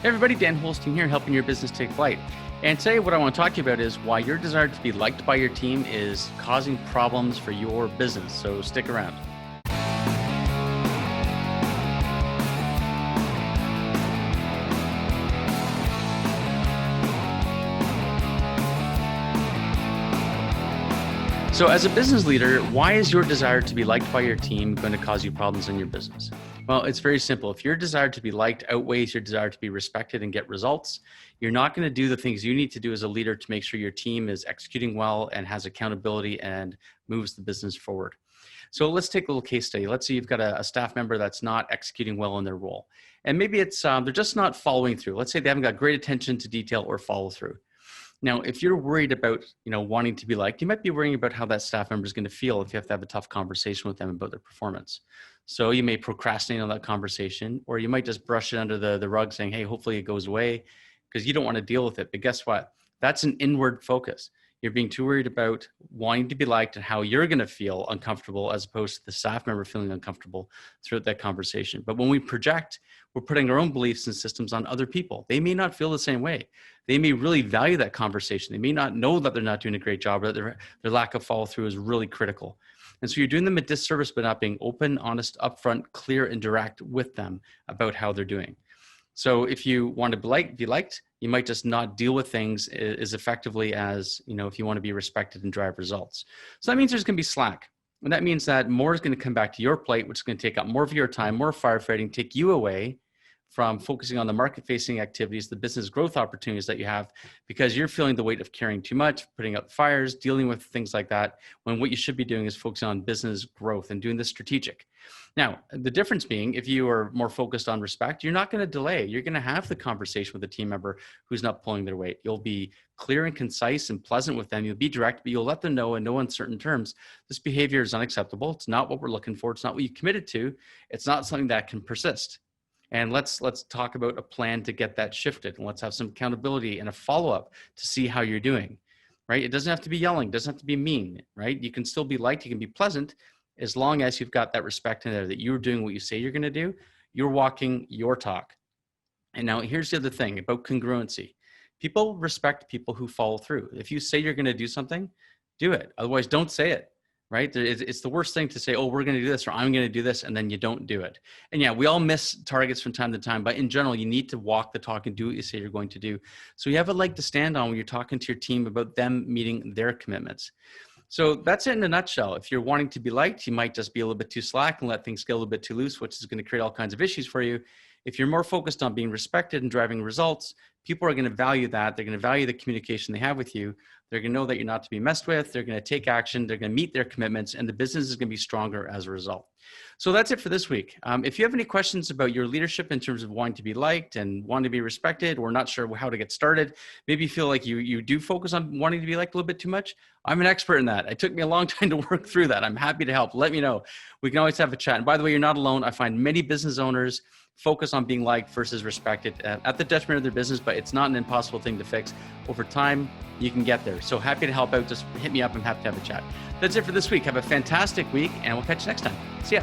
Hey everybody, Dan Holstein here, helping your business take flight. And today what I want to talk to you about is why your desire to be liked by your team is causing problems for your business. So stick around. So as a business leader, why is your desire to be liked by your team going to cause you problems in your business? Well, it's very simple. If your desire to be liked outweighs your desire to be respected and get results, you're not going to do the things you need to do as a leader to make sure your team is executing well and has accountability and moves the business forward. So let's take a little case study. Let's say you've got a staff member that's not executing well in their role. And maybe it's they're just not following through. Let's say they haven't got great attention to detail or follow through. Now, if you're worried about, wanting to be liked, you might be worrying about how that staff member is going to feel if you have to have a tough conversation with them about their performance. So you may procrastinate on that conversation, or you might just brush it under the rug saying, hey, hopefully it goes away, because you don't want to deal with it. But guess what? That's an inward focus. You're being too worried about wanting to be liked and how you're going to feel uncomfortable as opposed to the staff member feeling uncomfortable throughout that conversation. But when we project, we're putting our own beliefs and systems on other people. They may not feel the same way. They may really value that conversation. They may not know that they're not doing a great job, or that their lack of follow through is really critical. And so you're doing them a disservice by not being open, honest, upfront, clear, and direct with them about how they're doing. So if you want to be liked, you might just not deal with things as effectively as, if you want to be respected and drive results. So that means there's going to be slack. And that means that more is going to come back to your plate, which is going to take up more of your time, more firefighting, take you away from focusing on the market-facing activities, the business growth opportunities that you have, because you're feeling the weight of caring too much, putting out fires, dealing with things like that, when what you should be doing is focusing on business growth and doing this strategic. Now, the difference being, if you are more focused on respect, you're not going to delay. You're going to have the conversation with a team member who's not pulling their weight. You'll be clear and concise and pleasant with them. You'll be direct, but you'll let them know in no uncertain terms, this behavior is unacceptable. It's not what we're looking for. It's not what you committed to. It's not something that can persist. And let's talk about a plan to get that shifted. And let's have some accountability and a follow-up to see how you're doing, right? It doesn't have to be yelling. It doesn't have to be mean, right? You can still be liked. You can be pleasant as long as you've got that respect in there that you're doing what you say you're going to do. You're walking your talk. And now here's the other thing about congruency. People respect people who follow through. If you say you're going to do something, do it. Otherwise, don't say it. Right? It's the worst thing to say, oh, we're going to do this, or I'm going to do this, and then you don't do it. And yeah, we all miss targets from time to time, but in general, you need to walk the talk and do what you say you're going to do. So you have a leg to stand on when you're talking to your team about them meeting their commitments. So that's it in a nutshell. If you're wanting to be liked, you might just be a little bit too slack and let things get a little bit too loose, which is going to create all kinds of issues for you. If you're more focused on being respected and driving results, people are going to value that. They're going to value the communication they have with you. They're going to know that you're not to be messed with. They're going to take action. They're going to meet their commitments, and the business is going to be stronger as a result. So that's it for this week. If you have any questions about your leadership in terms of wanting to be liked and wanting to be respected, or not sure how to get started, maybe you feel like you do focus on wanting to be liked a little bit too much, I'm an expert in that. It took me a long time to work through that. I'm happy to help. Let me know. We can always have a chat. And by the way, you're not alone. I find many business owners focus on being liked versus respected at the detriment of their business, but it's not an impossible thing to fix. Over time, you can get there. So happy to help out. Just hit me up. I'm happy to have a chat. That's it for this week. Have a fantastic week, and we'll catch you next time. See ya.